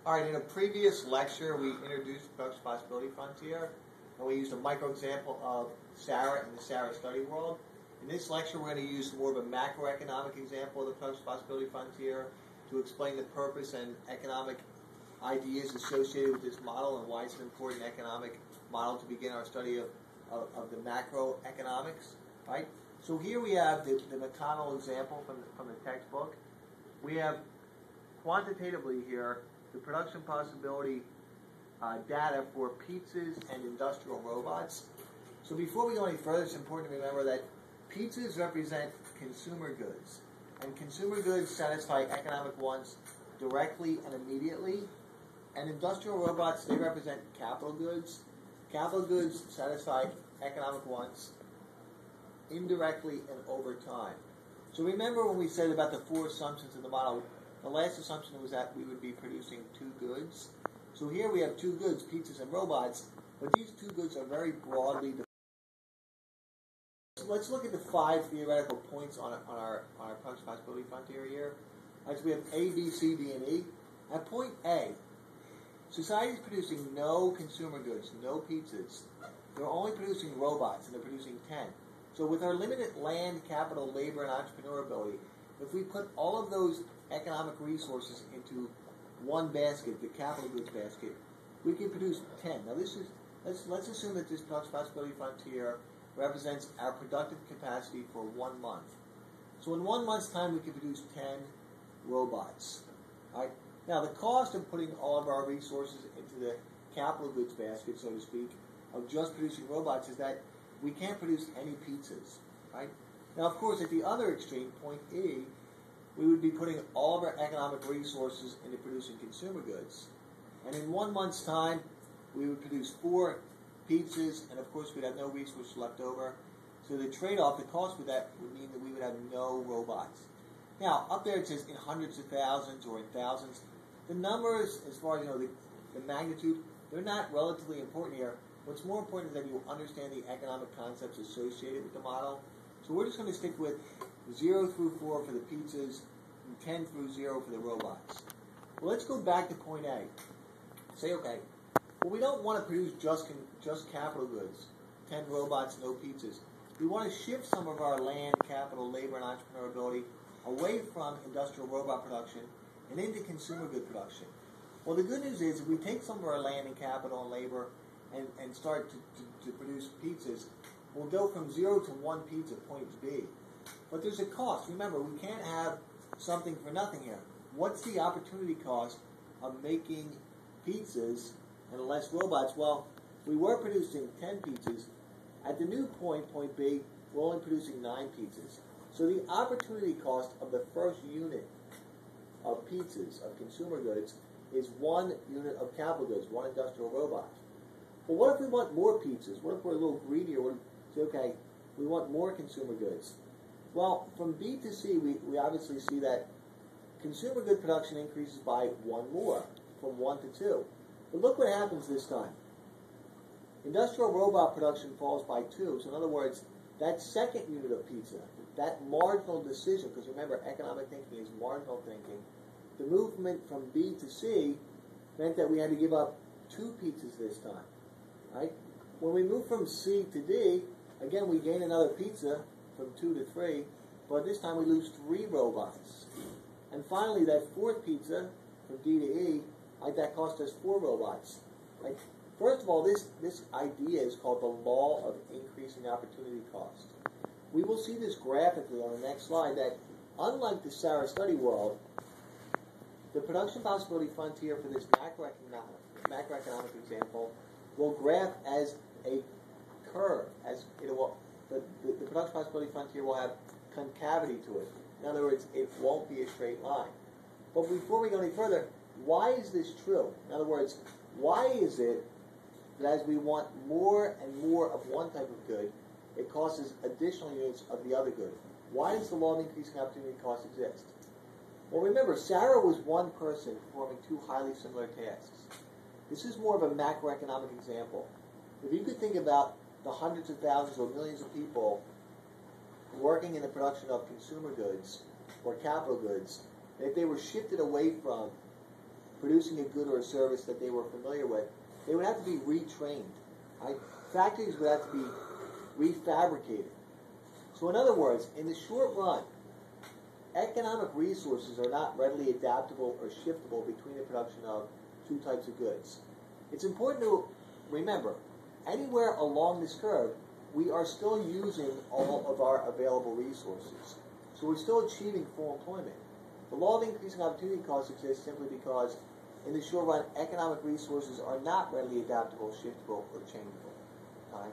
All right, in a previous lecture, we introduced Production Possibility Frontier, and we used a micro example of SARA and the SARA study world. In this lecture, we're going to use more of a macroeconomic example of the Production Possibility Frontier to explain the purpose and economic ideas associated with this model and why it's an important economic model to begin our study of the macroeconomics. Right? So here we have the McConnell example from the textbook. We have quantitatively here the production possibility data for pizzas and industrial robots. So before we go any further, it's important to remember that pizzas represent consumer goods, and consumer goods satisfy economic wants directly and immediately, and industrial robots, they represent capital goods. Capital goods satisfy economic wants indirectly and over time. So remember when we said about the four assumptions of the model, the last assumption was that we would be producing two goods. So here we have two goods, pizzas and robots, but these two goods are very broadly defined. So let's look at the five theoretical points on our Production Possibility Frontier here. So we have A, B, C, D, and E. At point A, society is producing no consumer goods, no pizzas. They're only producing robots, and they're producing 10. So with our limited land, capital, labor, and entrepreneur ability, if we put all of those economic resources into one basket, the capital goods basket, we can produce 10. Now let's assume that this Production Possibility Frontier represents our productive capacity for 1 month. So in 1 month's time, we can produce 10 robots. All right? Now the cost of putting all of our resources into the capital goods basket, so to speak, of just producing robots is that we can't produce any pizzas. Right? Now, of course, at the other extreme, point E, we would be putting all of our economic resources into producing consumer goods. And in 1 month's time, we would produce 4 pizzas, and of course, we'd have no resources left over. So the trade-off, the cost of that would mean that we would have no robots. Now, up there it says in hundreds of thousands or in thousands. The numbers, as far as the magnitude, they're not relatively important here. What's more important is that you understand the economic concepts associated with the model. So we're just going to stick with 0 through 4 for the pizzas, and 10 through 0 for the robots. Well, let's go back to point A. Say, okay, well, we don't want to produce just capital goods, 10 robots, no pizzas. We want to shift some of our land, capital, labor, and entrepreneur ability away from industrial robot production and into consumer good production. Well, the good news is if we take some of our land and capital and labor and start to produce pizzas, we'll go from 0 to 1 pizza, point B. But there's a cost. Remember, we can't have something for nothing here. What's the opportunity cost of making pizzas and less robots? Well, we were producing 10 pizzas. At the new point, point B, we're only producing 9 pizzas. So the opportunity cost of the first unit of pizzas, of consumer goods, is 1 unit of capital goods, 1 industrial robot. Well, what if we want more pizzas? What if we're a little greedier? What if, say, okay, we want more consumer goods. Well, from B to C, we obviously see that consumer good production increases by 1 more, from 1 to 2. But look what happens this time. Industrial robot production falls by 2. So in other words, that second unit of pizza, that marginal decision, because remember, economic thinking is marginal thinking, the movement from B to C meant that we had to give up 2 pizzas this time. Right? When we move from C to D, again, we gain another pizza from 2 to 3, but this time we lose 3 robots. And finally, that 4th pizza from D to E, that cost us 4 robots. Right? First of all, this idea is called the law of increasing opportunity cost. We will see this graphically on the next slide that, unlike the SARA study world, the production possibility frontier for this macroeconomic example will graph as a curve, as it will. The production possibility frontier will have concavity to it. In other words, it won't be a straight line. But before we go any further, why is this true? In other words, why is it that as we want more and more of one type of good, it costs us additional units of the other good? Why does the law of increasing opportunity cost exist? Well, remember, SARA was 1 person performing 2 highly similar tasks. This is more of a macroeconomic example. If you could think about the hundreds of thousands or millions of people working in the production of consumer goods or capital goods, if they were shifted away from producing a good or a service that they were familiar with, they would have to be retrained. Right? Factories would have to be refabricated. So in other words, in the short run, economic resources are not readily adaptable or shiftable between the production of two types of goods. It's important to remember, anywhere along this curve, we are still using all of our available resources. So we're still achieving full employment. The law of increasing opportunity cost exists simply because, in the short run, economic resources are not readily adaptable, shiftable, or changeable. All right?